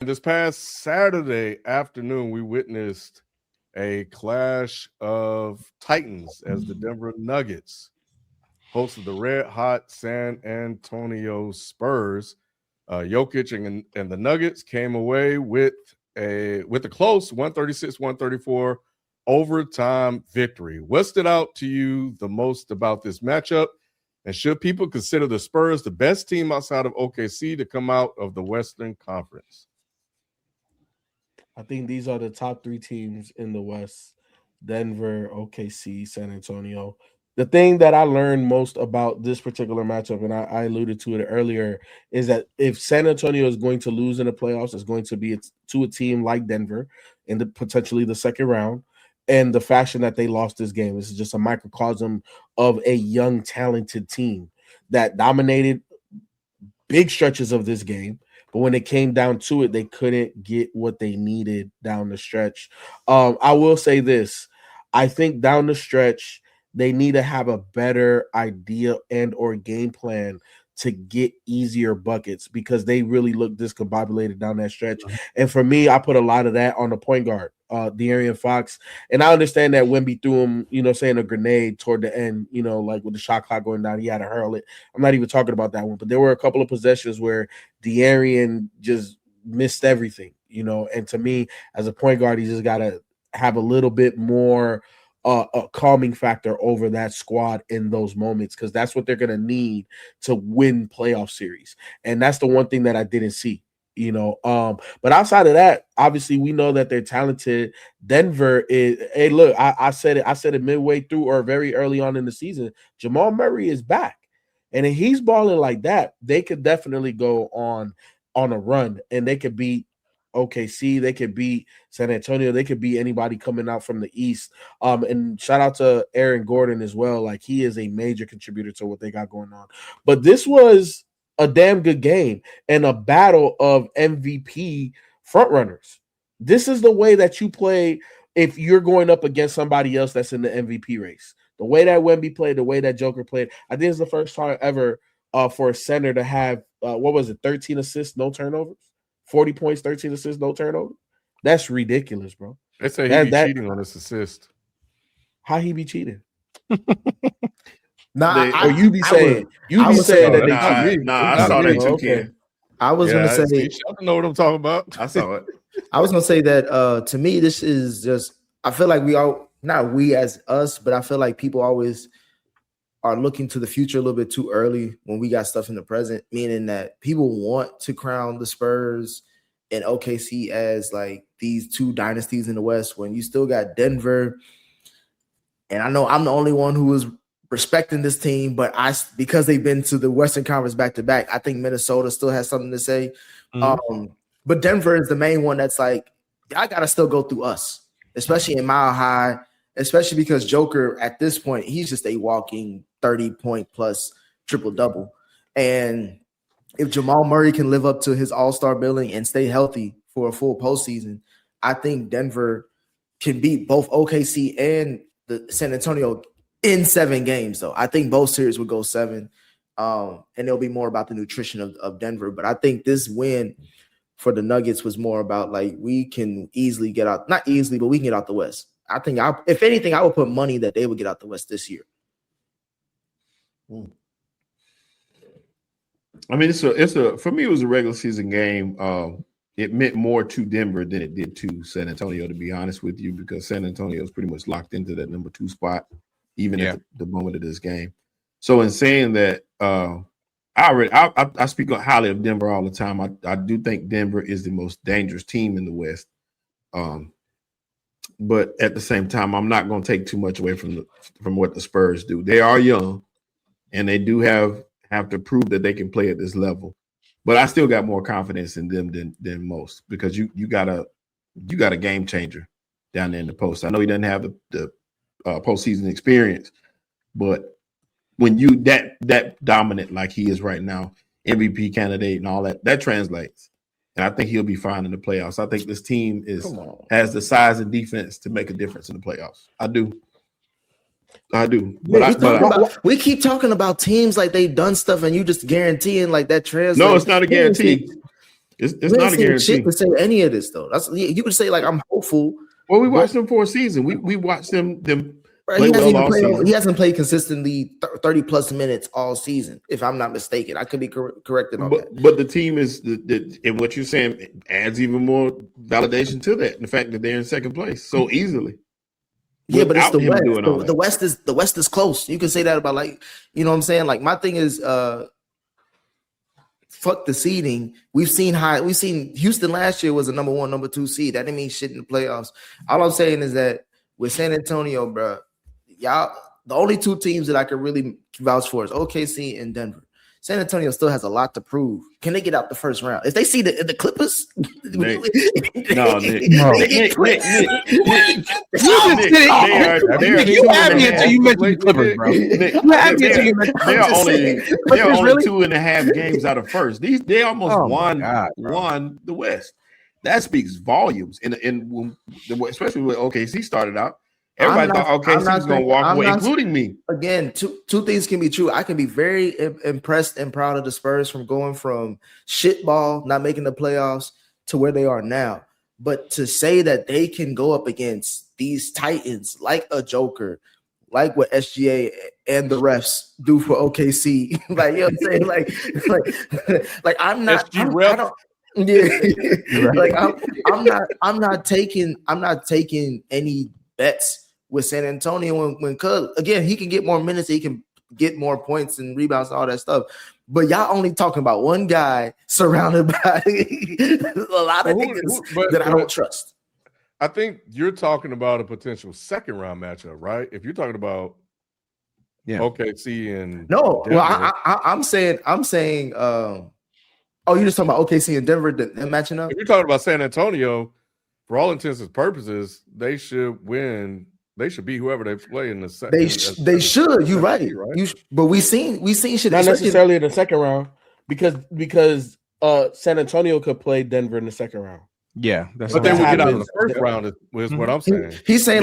This past Saturday afternoon, we witnessed a clash of titans as the Denver Nuggets hosted the red hot San Antonio Spurs. Jokic and the Nuggets came away with a close 136-134 overtime victory. What stood out to you the most about this matchup? And should people consider the Spurs the best team outside of OKC to come out of the Western Conference? I think these are the top three teams in the West: Denver, OKC, San Antonio. The thing that I learned most about this particular matchup, and I alluded to it earlier, is that if San Antonio is going to lose in the playoffs, it's going to be to a team like Denver in potentially the second round. And the fashion that they lost this game, this is just a microcosm of a young, talented team that dominated big stretches of this game. But when it came down to it, they couldn't get what they needed down the stretch. I will say this. I think down the stretch, they need to have a better idea and or game plan to get easier buckets because they really look discombobulated down that stretch. And for me, I put a lot of that on the point guard, De'Aaron Fox. And I understand that Wemby threw him, saying a grenade toward the end, like with the shot clock going down, he had to hurl it. I'm not even talking about that one, but there were a couple of possessions where De'Aaron just missed everything, and to me, as a point guard, he just got to have a little bit more a calming factor over that squad in those moments because that's what they're going to need to win playoff series. And that's the one thing that I didn't see, but outside of that, obviously we know that they're talented. Denver is, hey, look, I said it midway through or very early on in the season, Jamal Murray is back. And if he's balling like that, they could definitely go on a run and they could beat OKC, they could beat San Antonio, they could beat anybody coming out from the East. And shout out to Aaron Gordon as well. Like he is a major contributor to what they got going on. But this was a damn good game and a battle of MVP frontrunners. This is the way that you play if you're going up against somebody else that's in the MVP race. The way that Wemby played, the way that Joker played, I think it's the first time ever for a center to have 13 assists, no turnovers. 40 points, 13 assists, no turnover. That's ridiculous, bro. They say he be cheating on his assist. How he be cheating? You be saying that they cheat. I saw that too, Ken. I was going to say, I know what I'm talking about. I saw it. I was going to say that to me, this is just, I feel like we all, not we as us, but I feel like people always are looking to the future a little bit too early when we got stuff in the present, meaning that people want to crown the Spurs and OKC as like these two dynasties in the West when you still got Denver. And I know I'm the only one who was respecting this team, but because they've been to the Western Conference back-to-back, I think Minnesota still has something to say. Mm-hmm. But Denver is the main one that's like, I got to still go through us, especially in Mile High, especially because Joker at this point, he's just a walking 30-point plus triple-double. And if Jamal Murray can live up to his all-star billing and stay healthy for a full postseason, I think Denver can beat both OKC and the San Antonio in 7 games, though. I think both series would go 7, and it'll be more about the nutrition of Denver. But I think this win for the Nuggets was more about, like, we can easily get out – not easily, but we can get out the West. I think, if anything, I would put money that they would get out the West this year. I mean, for me, it was a regular season game. It meant more to Denver than it did to San Antonio, to be honest with you, because San Antonio is pretty much locked into that number 2 spot, even at the moment of this game. So in saying that, I speak highly of Denver all the time. I do think Denver is the most dangerous team in the West. But at the same time, I'm not going to take too much away from what the Spurs do. They are young, and they do have to prove that they can play at this level. But I still got more confidence in them than most because you got a game changer down there in the post. I know he doesn't have the postseason experience, but when you that dominant like he is right now, MVP candidate and all that translates. And I think he'll be fine in the playoffs. I think this team has the size and defense to make a difference in the playoffs. I do. We keep talking about teams like they've done stuff and you just guaranteeing like that translates. No, it's not a guarantee. It's not a guarantee. Shit to say any of this though. You could say like I'm hopeful. Well, we watched them for a season. We watched them Bro, season. He hasn't played consistently 30 plus minutes all season, if I'm not mistaken. I could be corrected on that. But the team is and what you're saying adds even more validation to that. The fact that they're in second place so easily. Yeah, but it's the West. The West is close. You can say that about like, you know what I'm saying? Like my thing is fuck the seeding. We've seen Houston last year was a number 1, number 2 seed. That didn't mean shit in the playoffs. All I'm saying is that with San Antonio, bro, y'all, the only 2 teams that I could really vouch for is OKC and Denver. San Antonio still has a lot to prove. Can they get out the first round? If they see the Clippers, Nick. You had me until you mentioned the Clippers, bro. You had me until you mentioned. They're only 2.5 games out of first. They almost won the West. That speaks volumes. And especially when OKC started out. Everybody thought OKC's going to walk away, including me. Again, two things can be true. I can be very impressed and proud of the Spurs from going from shitball, not making the playoffs, to where they are now. But to say that they can go up against these Titans like a Joker, like what SGA and the refs do for OKC, like, you know what I'm saying? Like I'm not. Like I'm not taking any bets with San Antonio when again he can get more minutes, he can get more points and rebounds and all that stuff. But y'all only talking about one guy surrounded by a lot of niggas that I don't trust. I think you're talking about a potential second round matchup, right? If you're talking about OKC and no, Denver. well I'm saying you're just talking about OKC and Denver matching up. If you're talking about San Antonio, for all intents and purposes, they should win. They should be whoever they play in the second. They should. You're right. But we seen shit. Not necessarily in the second round because San Antonio could play Denver in the second round. Yeah, that's but they would get out of the first round. Is what I'm saying. He's saying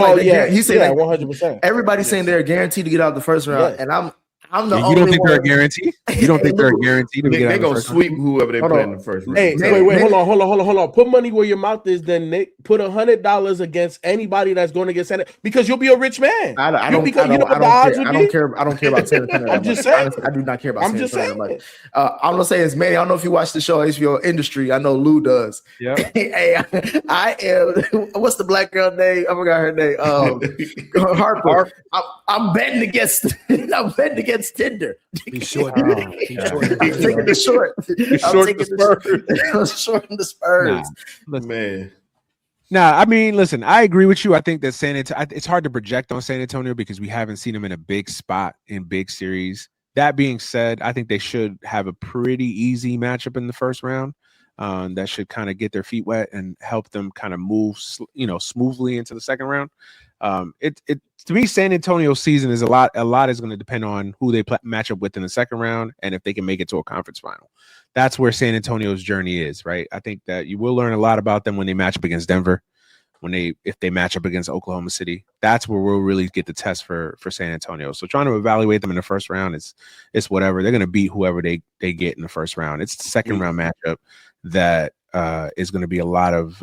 he's saying 100%. Everybody's saying they're guaranteed to get out of the first round, and I'm the only you don't think one. They're a guarantee? You don't think they're a guarantee to get out they're of the gonna first sweep whoever they play in the first round. Hey, wait, hold on. Put money where your mouth is, then Nick. Put $100 against anybody that's going to get San Antonio because you'll be a rich man. I don't care about San Antonio. I'm just saying. Honestly, I do not care about San Antonio. I'm gonna say is, Manny, I don't know if you watch the show HBO Industry. I know Lou does. Yeah. Hey, I am. What's the black girl name? I forgot her name. Harper. I'm betting against. I'm betting against Tinder. He's short. I'm taking the short. I'm shorting the Spurs. Man. Nah, I mean, listen, I agree with you. I think that San Antonio, it's hard to project on San Antonio because we haven't seen them in a big spot in big series. That being said, I think they should have a pretty easy matchup in the first round. That should kind of get their feet wet and help them kind of move, smoothly into the second round. To me, San Antonio's season is a lot is going to depend on who they match up with in the second round and if they can make it to a conference final. That's where San Antonio's journey is, right? I think that you will learn a lot about them when they match up against Denver, if they match up against Oklahoma City. That's where we'll really get the test for San Antonio. So trying to evaluate them in the first round is whatever. They're going to beat whoever they get in the first round. It's the second round matchup that is going to be a lot of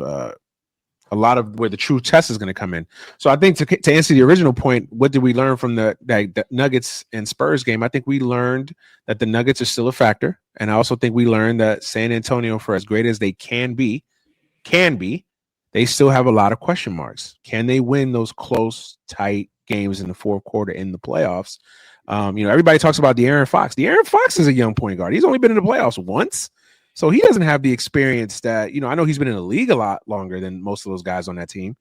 where the true test is going to come in. So I think to answer the original point, what did we learn from the Nuggets and Spurs game? I think we learned that the Nuggets are still a factor. And I also think we learned that San Antonio, for as great as they can be, they still have a lot of question marks. Can they win those close, tight games in the fourth quarter in the playoffs? Everybody talks about De'Aaron Fox. De'Aaron Fox is a young point guard. He's only been in the playoffs once. So he doesn't have the experience that, I know he's been in the league a lot longer than most of those guys on that team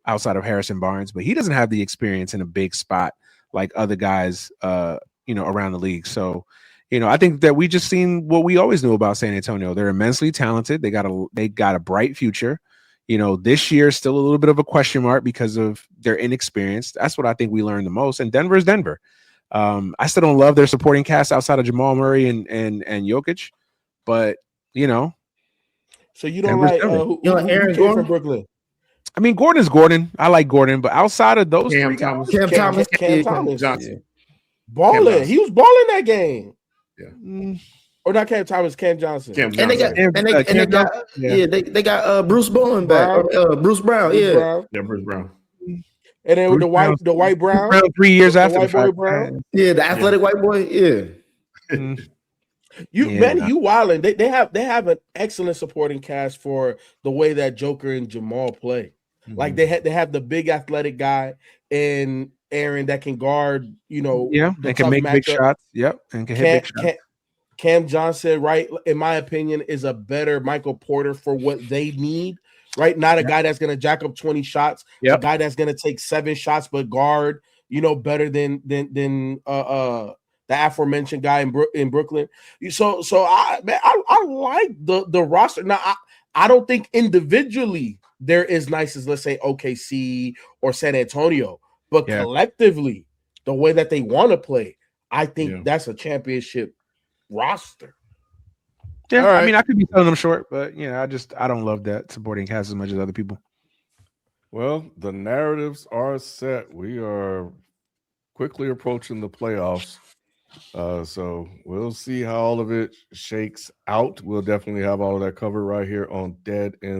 outside of Harrison Barnes, but he doesn't have the experience in a big spot like other guys, around the league. So, I think that we just seen what we always knew about San Antonio. They're immensely talented. They got a bright future. This year is still a little bit of a question mark because of their inexperience. That's what I think we learned the most. And Denver is Denver. I still don't love their supporting cast outside of Jamal Murray and Jokic, but so you don't like Aaron Gordon from Brooklyn? I mean, Gordon's Gordon. I like Gordon, but outside of those, Cam Thomas, Cam Thomas, balling. He was balling that game. Yeah. Or not Cam Thomas, Cam Johnson. Cam And they got they got Bruce Bowen back. Bruce Brown. Bruce Brown. Yeah, Bruce Brown. And then with the white Brown. Brown 3 years the after white the boy fact. Brown. Yeah, the athletic white boy. Yeah. You wildin'. They have an excellent supporting cast for the way that Joker and Jamal play. Mm-hmm. Like they have the big athletic guy and Aaron that can guard, and can make big shots. Yep, and can hit big shots. Cam Johnson, right, in my opinion, is a better Michael Porter for what they need, right? Not a guy that's going to jack up 20 shots, a guy that's going to take 7 shots but guard, better than the aforementioned guy in Brooklyn. So I like the roster. Now I don't think individually they're as nice as, let's say, OKC or San Antonio, but collectively, the way that they want to play, I think that's a championship roster. Yeah, right. I mean, I could be selling them short, but I don't love that supporting cast as much as other people. Well, the narratives are set. We are quickly approaching the playoffs. So we'll see how all of it shakes out. We'll definitely have all of that covered right here on Dead End